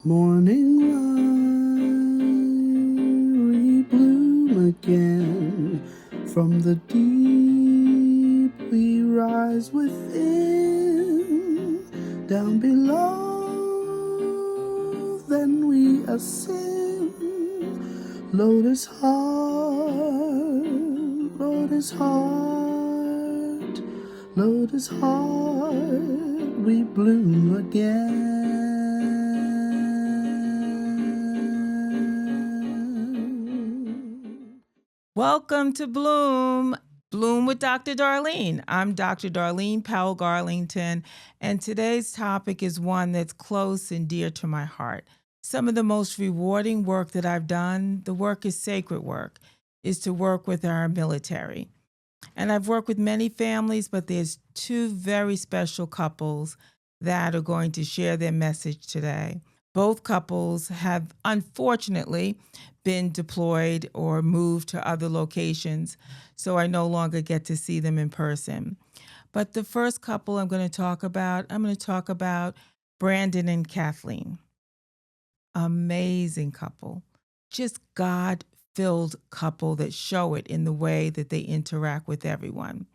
Morning light, we bloom again. From the deep we rise within. Down below, then we ascend. Lotus heart, lotus heart, lotus heart, we bloom again. Welcome to Bloom with Dr. Darlene. I'm Dr. Darlene Powell Garlington, and today's topic is one that's close and dear to my heart. Some of the most rewarding work that I've done, the work is sacred work, is to work with our military. And I've worked with many families, but there's two very special couples that are going to share their message today. Both couples have unfortunately been deployed or moved to other locations, so I no longer get to see them in person. But the first couple I'm going to talk about Brandon and Kathleen. Amazing couple. Just God-filled couple that show it in the way that they interact with everyone.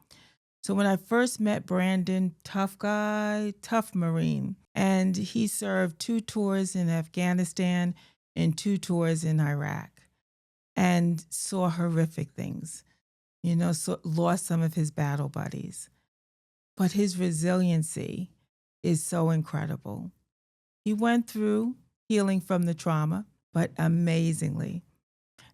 So when I first met Brandon, tough guy, tough Marine, and he served 2 tours in Afghanistan and 2 tours in Iraq and saw horrific things, lost some of his battle buddies. But his resiliency is so incredible. He went through healing from the trauma, but amazingly.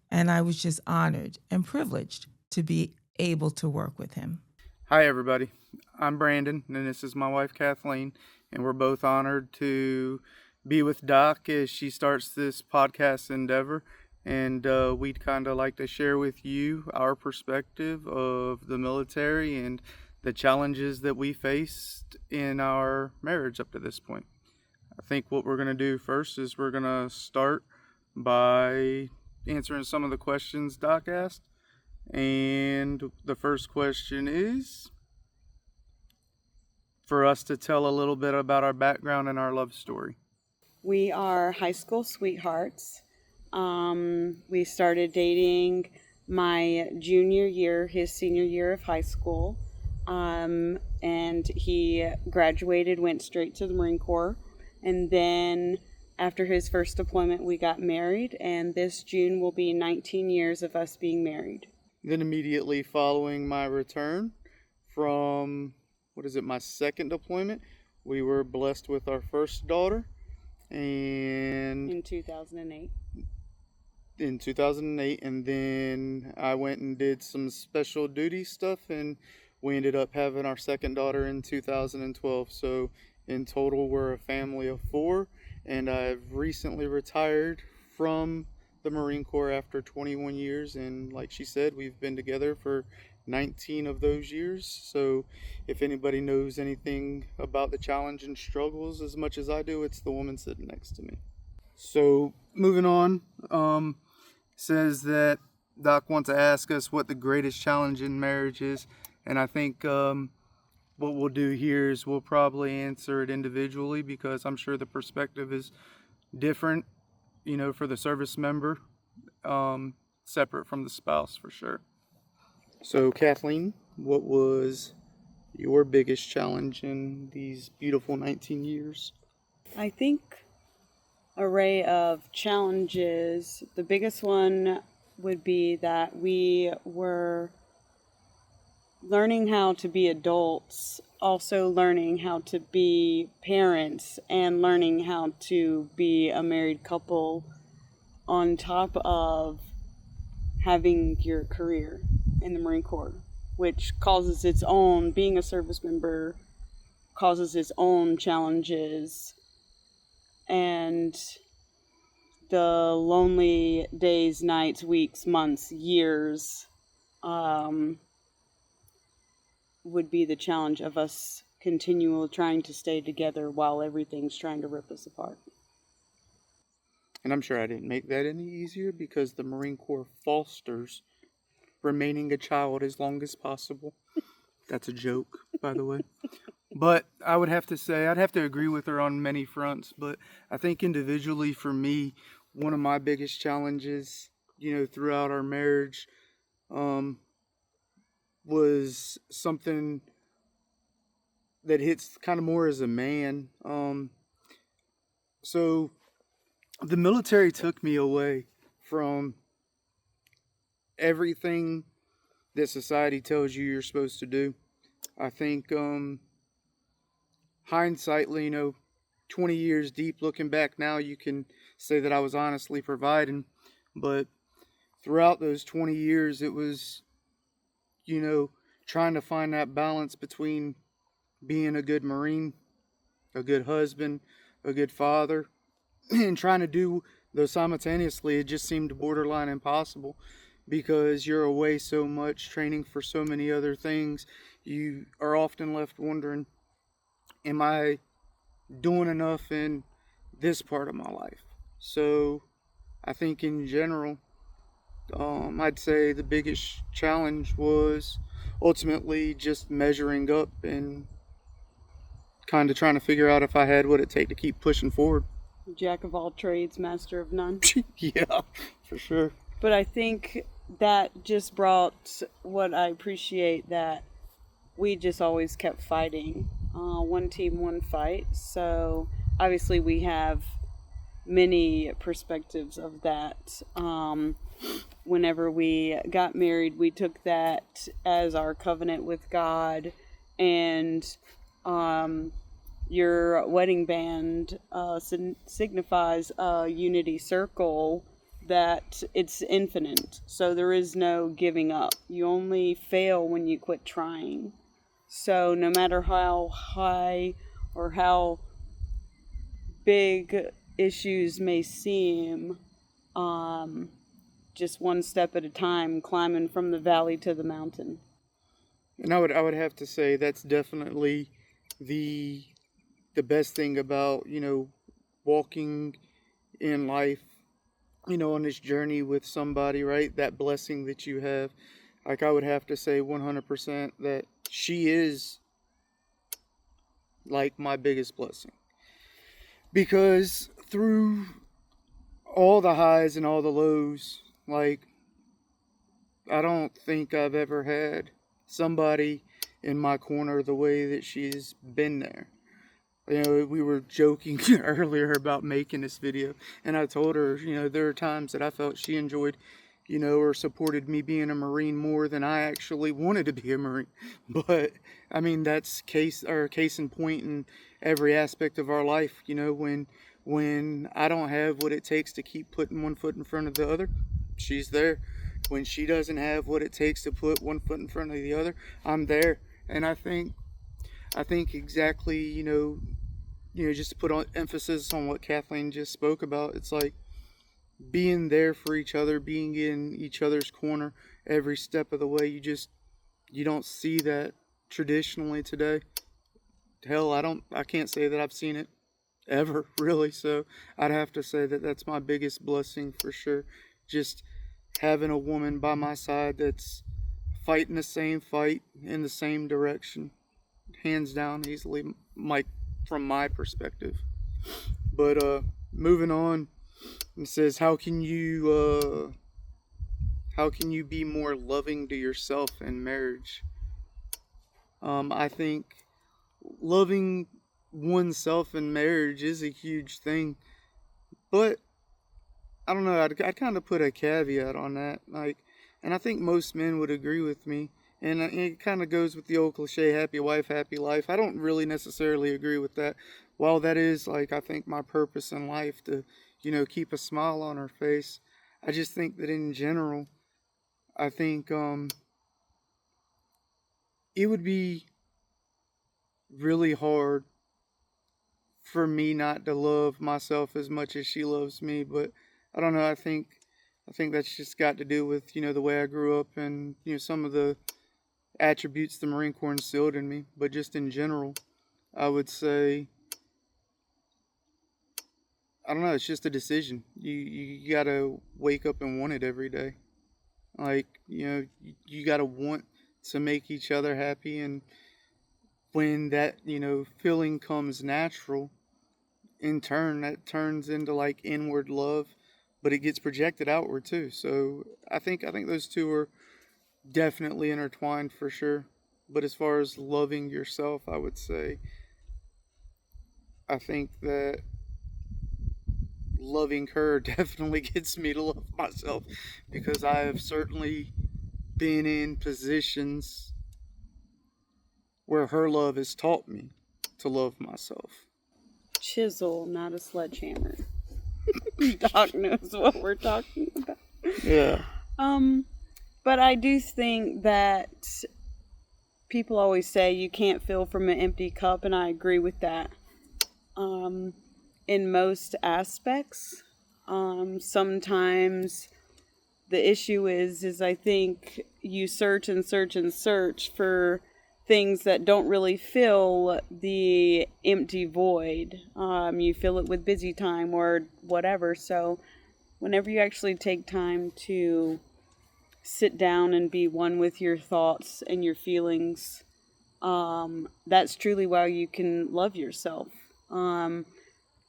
And I was just honored and privileged to be able to work with him. Hi, everybody. I'm Brandon, and this is my wife, Kathleen, and we're both honored to be with Doc as she starts this podcast endeavor. And we'd kind of like to share with you our perspective of the military and the challenges that we faced in our marriage up to this point. I think what we're going to do first is we're going to start by answering some of the questions Doc asked. And the first question is for us to tell a little bit about our background and our love story. We are high school sweethearts. We started dating my junior year, his senior year of high school. And he graduated, went straight to the Marine Corps. And then after his first deployment, we got married. And this June will be 19 years of us being married. Then immediately following my return from, my second deployment, we were blessed with our first daughter. And in 2008. And then I went and did some special duty stuff, and we ended up having our second daughter in 2012. So in total, we're a family of 4, and I've recently retired from the Marine Corps after 21 years, and like she said, we've been together for 19 of those years. So if anybody knows anything about the challenge and struggles as much as I do, it's the woman sitting next to me. So moving on, says that Doc wants to ask us what the greatest challenge in marriage is, and I think what we'll do here is we'll probably answer it individually, because I'm sure the perspective is different, for the service member, separate from the spouse for sure. So Kathleen, what was your biggest challenge in these beautiful 19 years? I think array of challenges. The biggest one would be that we were learning how to be adults, also learning how to be parents, and learning how to be a married couple on top of having your career in the Marine Corps, which causes its own, being a service member causes its own challenges, and the lonely days, nights, weeks, months, years would be the challenge of us continually trying to stay together while everything's trying to rip us apart. And I'm sure I didn't make that any easier, because the Marine Corps fosters remaining a child as long as possible. That's a joke, by the way. But I would have to say, I'd have to agree with her on many fronts. But I think individually for me, one of my biggest challenges, throughout our marriage, um, was something that hits kind of more as a man. So the military took me away from everything that society tells you you're supposed to do. I think hindsight, 20 years deep looking back now, you can say that I was honestly providing. But throughout those 20 years, it was, trying to find that balance between being a good Marine, a good husband, a good father, and trying to do those simultaneously. It just seemed borderline impossible because you're away so much, training for so many other things. You are often left wondering, am I doing enough in this part of my life? So I think in general, I'd say the biggest challenge was ultimately just measuring up and kind of trying to figure out if I had what it take to keep pushing forward. Jack of all trades, master of none. Yeah, for sure. But I think that just brought what I appreciate, that we just always kept fighting. One team, one fight. So obviously we have many perspectives of that. Whenever we got married, we took that as our covenant with God, and your wedding band signifies a unity circle, that it's infinite. So there is no giving up. You only fail when you quit trying. So no matter how high or how big issues may seem, just one step at a time, climbing from the valley to the mountain. And I would have to say that's definitely the best thing about, walking in life, on this journey with somebody, right? That blessing that you have. Like, I would have to say 100% that she is like my biggest blessing. Because through all the highs and all the lows, like, I don't think I've ever had somebody in my corner the way that she's been there. We were joking earlier about making this video, and I told her, there are times that I felt she enjoyed, or supported me being a Marine more than I actually wanted to be a Marine. But I mean, that's case in point in every aspect of our life. When I don't have what it takes to keep putting one foot in front of the other, she's there. When she doesn't have what it takes to put one foot in front of the other, I'm there. And I think exactly, just to put on emphasis on what Kathleen just spoke about, it's like being there for each other, being in each other's corner every step of the way. You don't see that traditionally today. Hell, I can't say that I've seen it ever, really. So I'd have to say that that's my biggest blessing for sure. Just having a woman by my side that's fighting the same fight in the same direction, hands down, easily, Mike, from my perspective. But moving on, it says, how can you be more loving to yourself in marriage? I think loving oneself in marriage is a huge thing, but I don't know. I'd kind of put a caveat on that, and I think most men would agree with me. And it kind of goes with the old cliche, happy wife, happy life. I don't really necessarily agree with that. While that is, I think my purpose in life to, keep a smile on her face, I just think that in general, I think it would be really hard for me not to love myself as much as she loves me. But I don't know. I think that's just got to do with, the way I grew up and, some of the attributes the Marine Corps instilled in me. But just in general, I would say, I don't know, it's just a decision. You gotta wake up and want it every day. You gotta want to make each other happy, and when that, feeling comes natural, in turn, that turns into like inward love, but it gets projected outward too. So I think those two are definitely intertwined for sure. But as far as loving yourself, I would say I think that loving her definitely gets me to love myself, because I have certainly been in positions where her love has taught me to love myself. Chisel, not a sledgehammer. Doc knows what we're talking about. Yeah. But I do think that people always say you can't fill from an empty cup, and I agree with that. In most aspects, sometimes the issue is I think you search and search and search for things that don't really fill the empty void. You fill it with busy time or whatever. So whenever you actually take time to sit down and be one with your thoughts and your feelings, that's truly why you can love yourself.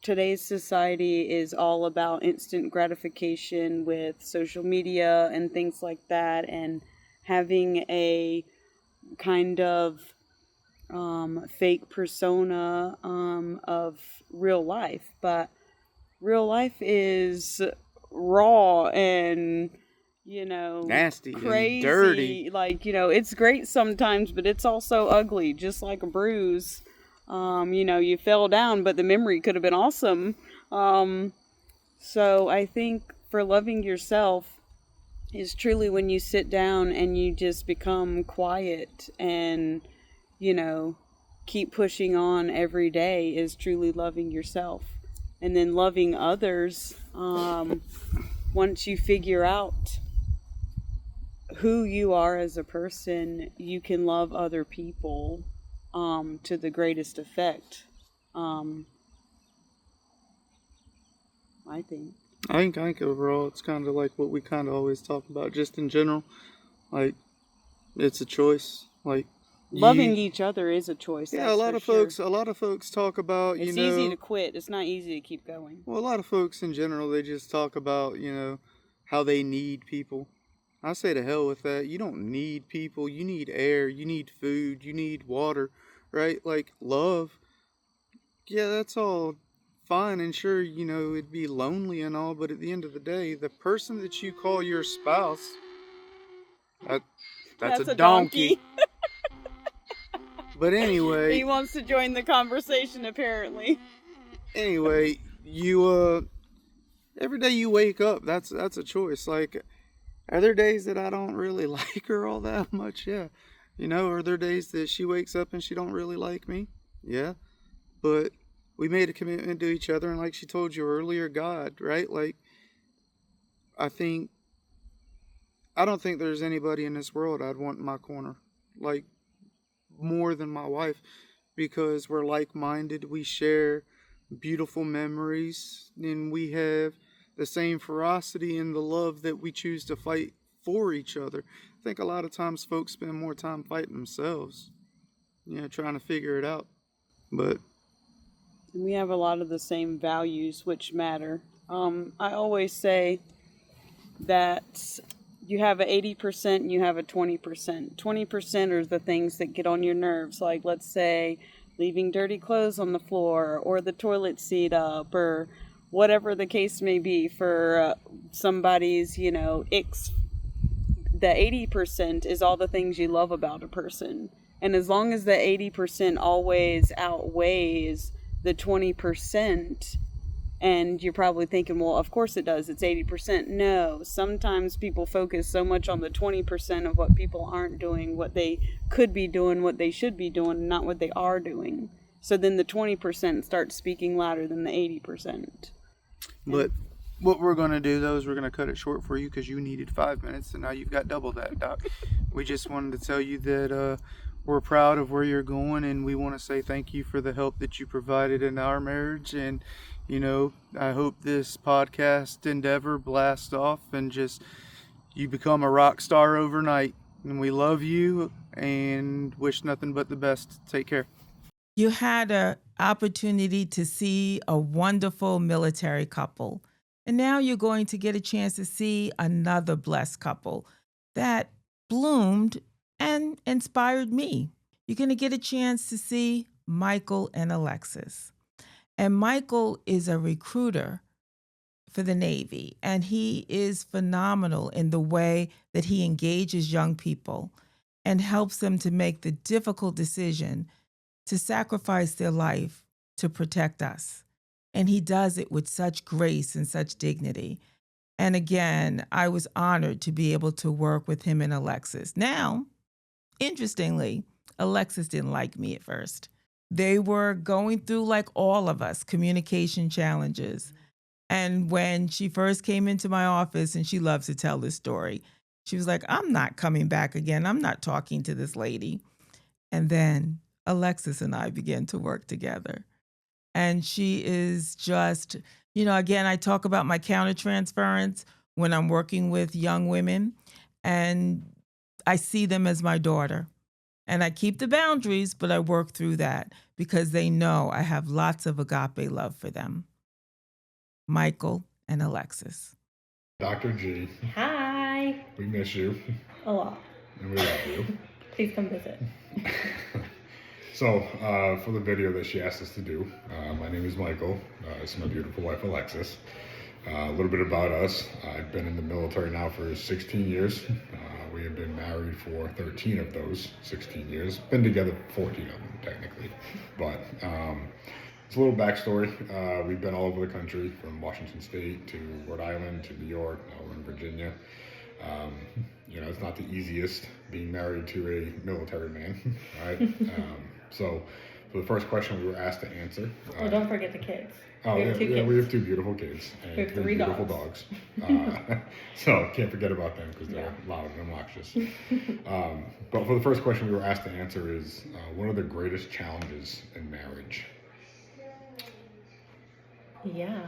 Today's society is all about instant gratification with social media and things like that, and having a kind of fake persona of real life. But real life is raw and, Nasty crazy. and dirty. Like, it's great sometimes, but it's also ugly, just like a bruise. You fell down, but the memory could have been awesome. So I think for loving yourself is truly when you sit down and you just become quiet and, keep pushing on every day is truly loving yourself. And then loving others, once you figure out who you are as a person, you can love other people to the greatest effect. I think overall it's kind of like what we kind of always talk about, just in general. Like, it's a choice. Like, loving each other is a choice. Yeah, a lot of folks talk about, it's easy to quit. It's not easy to keep going. Well, a lot of folks in general, they just talk about, how they need people. I say to hell with that. You don't need people. You need air. You need food. You need water, right? Like, love. Yeah, that's all fine and sure, it'd be lonely and all, but at the end of the day, the person that you call your spouse, that's a donkey. But anyway, he wants to join the conversation apparently. Anyway, you every day you wake up, that's a choice. Like, are there days that I don't really like her all that much? Yeah. Are there days that she wakes up and she don't really like me? Yeah. But we made a commitment to each other, and like she told you earlier, God, right? Like, I don't think there's anybody in this world I'd want in my corner, like, more than my wife, because we're like-minded, we share beautiful memories, and we have the same ferocity and the love that we choose to fight for each other. I think a lot of times folks spend more time fighting themselves, trying to figure it out. But we have a lot of the same values, which matter. I always say that you have an 80% and you have a 20%. 20% are the things that get on your nerves, like, let's say, leaving dirty clothes on the floor, or the toilet seat up, or whatever the case may be for somebody's, icks. The 80% is all the things you love about a person. And as long as the 80% always outweighs the 20%, and you're probably thinking, well, of course it does, it's 80%. No, sometimes people focus so much on the 20% of what people aren't doing, what they could be doing, what they should be doing, not what they are doing. So then the 20% starts speaking louder than the 80%. But what we're going to do, though, is we're going to cut it short for you, because you needed 5 minutes, and now you've got double that, Doc. We just wanted to tell you that we're proud of where you're going, and we want to say thank you for the help that you provided in our marriage. And, I hope this podcast endeavor blasts off and just you become a rock star overnight. And we love you. and wish nothing but the best. Take care. You had an opportunity to see a wonderful military couple, and now you're going to get a chance to see another blessed couple that bloomed and inspired me. You're going to get a chance to see Michael and Alexis. And Michael is a recruiter for the Navy, and he is phenomenal in the way that he engages young people and helps them to make the difficult decision to sacrifice their life to protect us. And he does it with such grace and such dignity. And again, I was honored to be able to work with him and Alexis. Now, interestingly, Alexis didn't like me at first. They were going through, like all of us, communication challenges. And when she first came into my office, and she loves to tell this story, she was like, I'm not coming back again. I'm not talking to this lady. And then Alexis and I began to work together. And she is just, again, I talk about my countertransference when I'm working with young women, and I see them as my daughter. And I keep the boundaries, but I work through that because they know I have lots of agape love for them. Michael and Alexis. Dr. G, Hi. we miss you A lot. and we love you. Please come visit. So, for the video that she asked us to do, my name is Michael. This is my beautiful wife, Alexis. A little bit about us. I've been in the military now for 16 years. We have been married for 13 of those 16 years. Been together 14 of them, technically. But it's a little backstory. We've been all over the country, from Washington State to Rhode Island to New York. Now we're in Virginia. It's not the easiest being married to a military man, right? So for the first question we were asked to answer. Oh, don't forget the kids. Oh, We have two kids. we have two beautiful kids and We have three three beautiful dogs. dogs. So can't forget about them because they're loud and obnoxious. But for the first question we were asked to answer is, what are the greatest challenges in marriage? Yeah.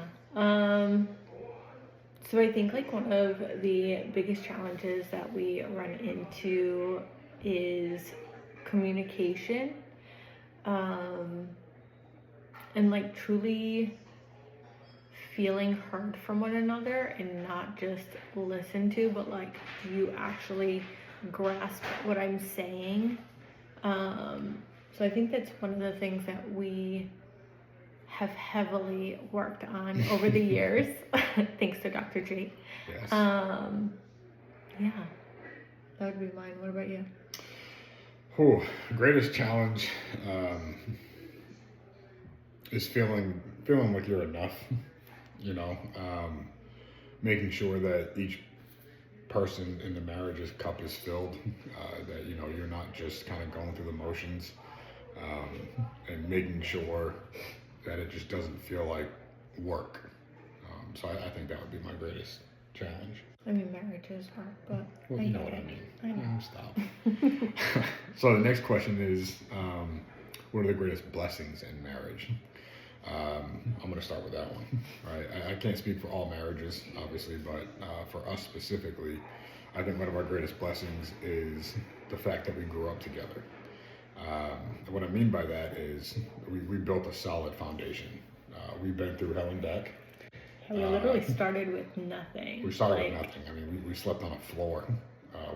So I think like one of the biggest challenges that we run into is communication. And like truly feeling heard from one another and not just listen to, but like you actually grasp what I'm saying. So I think that's one of the things that we have heavily worked on over the years, thanks to Dr. G. Yes. Yeah, that would be mine. What about you? Greatest challenge is feeling like you're enough. Making sure that each person in the marriage's cup is filled. That you're not just kind of going through the motions, and making sure that it just doesn't feel like work. So I think that would be my greatest challenge. I mean, marriage is hard, but Well, I you know get what I it. mean. I know. Stop. So the next question is, what are the greatest blessings in marriage? I'm going to start with that one. Right? I can't speak for all marriages, obviously, but for us specifically, I think one of our greatest blessings is the fact that we grew up together. What I mean by that is we built a solid foundation. We've been through hell and back. We literally started with nothing. We started with nothing. I mean, we slept on a floor.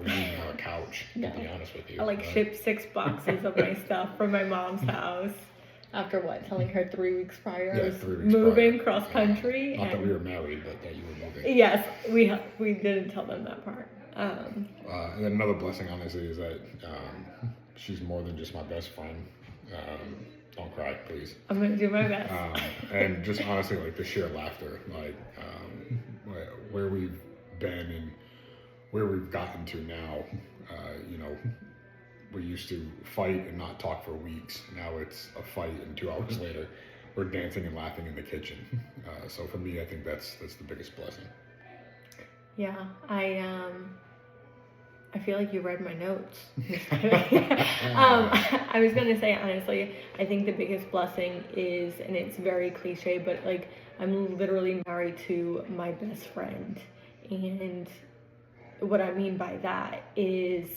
We didn't even have a couch, to No. be honest with you. I like shipped 6 boxes of my stuff from my mom's house. After telling her 3 weeks prior I was 3 weeks moving prior. cross country. Not that and we were married, but that you were moving. yes, we didn't tell them that part. And then another blessing, honestly, is that she's more than just my best friend. Don't cry, please. I'm gonna do my best. And just honestly, like the sheer laughter, like where we've been and where we've gotten to now. We used to fight and not talk for weeks. Now it's a fight, and 2 hours later, we're dancing and laughing in the kitchen. So for me, I think that's the biggest blessing. Yeah, I feel like you read my notes. I was gonna say, honestly, I think the biggest blessing is, and it's very cliche, but like I'm literally married to my best friend. And what I mean by that is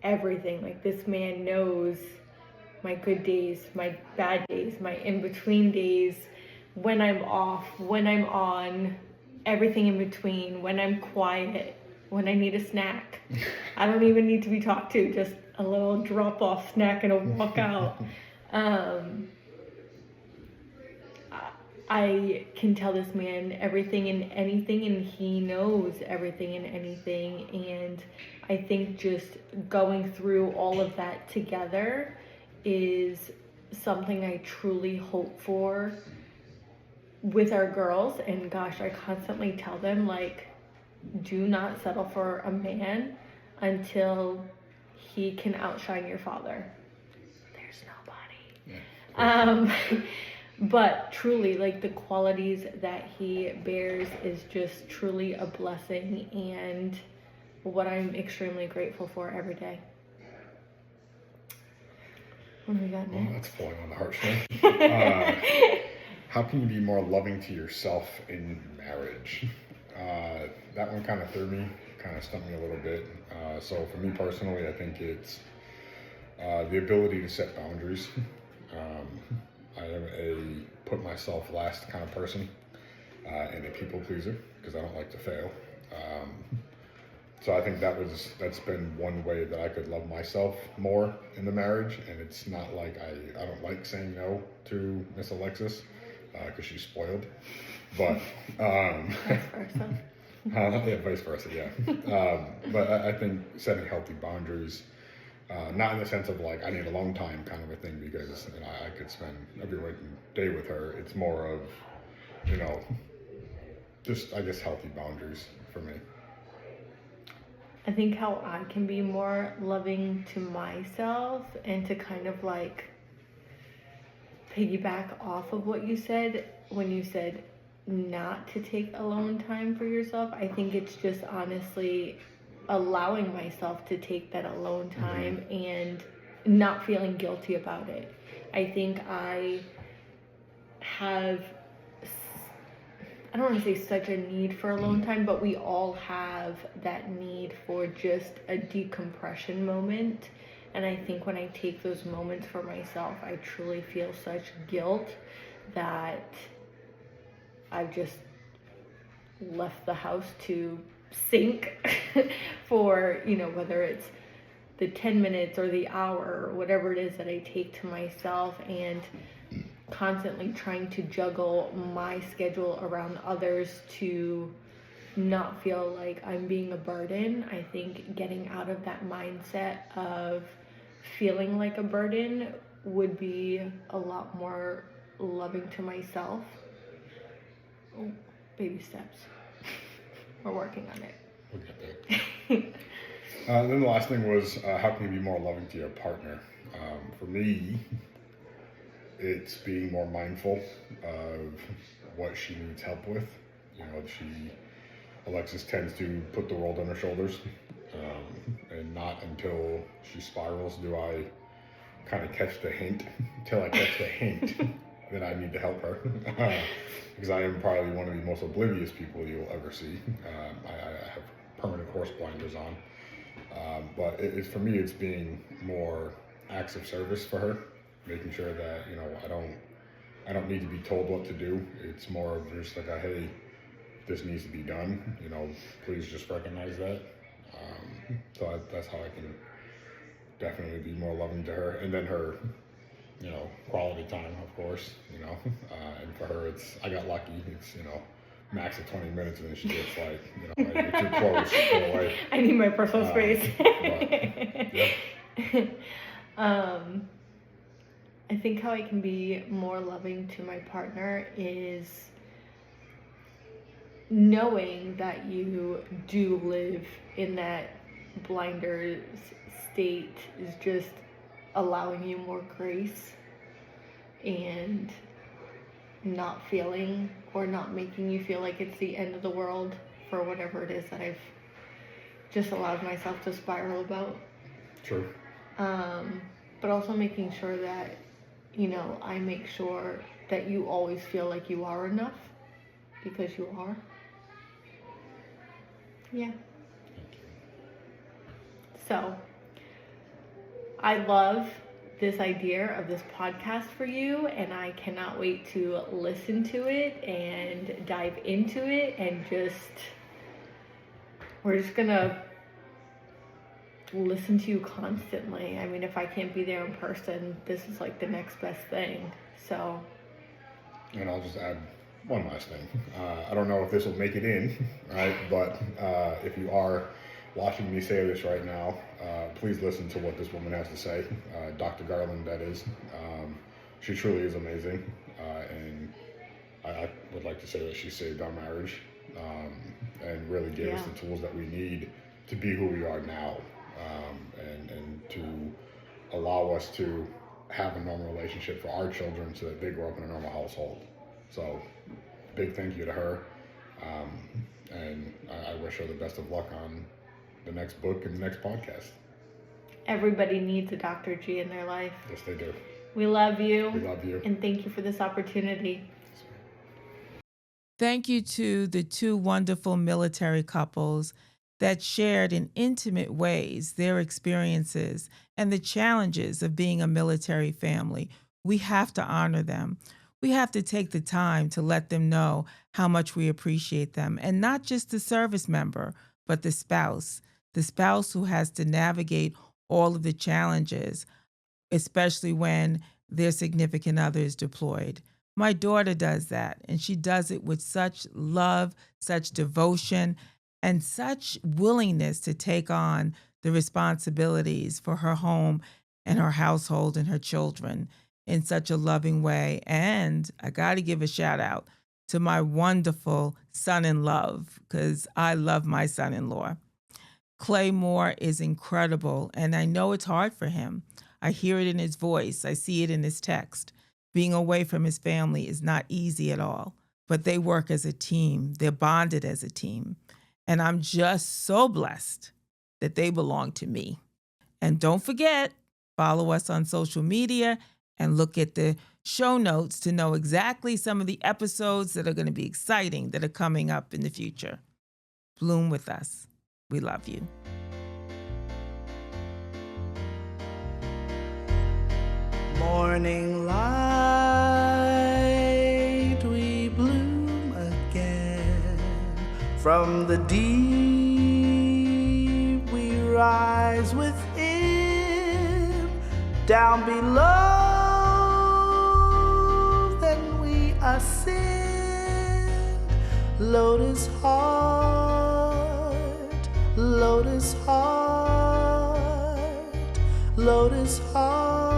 everything. Like, this man knows my good days, my bad days, my in-between days, when I'm off, when I'm on, everything in between, when I'm quiet, when I need a snack. I don't even need to be talked to, just a little drop-off snack and a walk out. I can tell this man everything and anything, and he knows everything and anything. And I think just going through all of that together is something I truly hope for with our girls. And gosh, I constantly tell them, like, do not settle for a man until he can outshine your father. There's nobody. Yeah. But truly, like, the qualities that he bears is just truly a blessing, and what I'm extremely grateful for every day. What do we got next? Well, that's pulling on the heartstrings. How can you be more loving to yourself in marriage? That one kind of threw me, kind of stumped me a little bit. So for me personally, I think it's the ability to set boundaries. I am a put myself last kind of person, and a people pleaser, because I don't like to fail. So I think that's been one way that I could love myself more in the marriage. And it's not like I don't like saying no to Miss Alexis, because she's spoiled, but Vice versa. yeah, vice versa, yeah. But I think setting healthy boundaries, not in the sense of like I need alone time kind of a thing, because I could spend every waking day with her. It's more of, just I guess healthy boundaries for me. I think how I can be more loving to myself, and to kind of like piggyback off of what you said when you said not to take alone time for yourself. I think it's just honestly allowing myself to take that alone time and not feeling guilty about it. I think I have, I don't want to say such a need for alone time, but we all have that need for just a decompression moment. And I think when I take those moments for myself, I truly feel such guilt that I've just left the house to sink for, whether it's the 10 minutes or the hour or whatever it is that I take to myself, and constantly trying to juggle my schedule around others to not feel like I'm being a burden. I think getting out of that mindset of feeling like a burden would be a lot more loving to myself. Oh, baby steps. We're working on it. We'll get there. Then the last thing was, how can you be more loving to your partner? For me, it's being more mindful of what she needs help with. Alexis tends to put the world on her shoulders, and not until she spirals do I kind of catch the hint. Until I catch the hint that I need to help her, because I am probably one of the most oblivious people you'll ever see. I have permanent horse blinders on, but for me, it's being more acts of service for her, making sure that I don't need to be told what to do. It's more of just like hey, this needs to be done, please just recognize that. So that's how I can definitely be more loving to her. And then her, quality time, of course, and for her, I got lucky. It's, max of 20 minutes, and then she gets like, you're too close, go away. I need my personal space. Yeah. I think how I can be more loving to my partner is knowing that you do live in that blinders state is just allowing you more grace, and not feeling or not making you feel like it's the end of the world for whatever it is that I've just allowed myself to spiral about. True. But also making sure that, I make sure that you always feel like you are enough, because you are. Yeah. So, I love this idea of this podcast for you, and I cannot wait to listen to it and dive into it, and we're just gonna listen to you constantly. I mean, if I can't be there in person, this is like the next best thing. So. And I'll just add one last thing. I don't know if this will make it in, right? But if you are watching me say this right now, please listen to what this woman has to say. Dr. Garland, that is. She truly is amazing. And I would like to say that she saved our marriage and really gave us the tools that we need to be who we are now, and to allow us to have a normal relationship for our children so that they grow up in a normal household. So big thank you to her, and I wish her the best of luck on the next book and the next podcast. Everybody needs a Dr. G in their life. Yes, they do. We love you. We love you. And thank you for this opportunity. Thank you to the two wonderful military couples that shared in intimate ways their experiences and the challenges of being a military family. We have to honor them. We have to take the time to let them know how much we appreciate them, and not just the service member, but the spouse who has to navigate all of the challenges, especially when their significant other is deployed. My daughter does that, and she does it with such love, such devotion, and such willingness to take on the responsibilities for her home and her household and her children in such a loving way. And I got to give a shout out to my wonderful son-in-law, because I love my son-in-law. Clay Moore is incredible, and I know it's hard for him. I hear it in his voice. I see it in his text. Being away from his family is not easy at all, but they work as a team. They're bonded as a team. And I'm just so blessed that they belong to me. And don't forget, follow us on social media and look at the show notes to know exactly some of the episodes that are going to be exciting that are coming up in the future. Bloom with us. We love you. Morning light, we bloom again. From the deep we rise within. Down below, then we ascend. Lotus heart, lotus heart, lotus heart.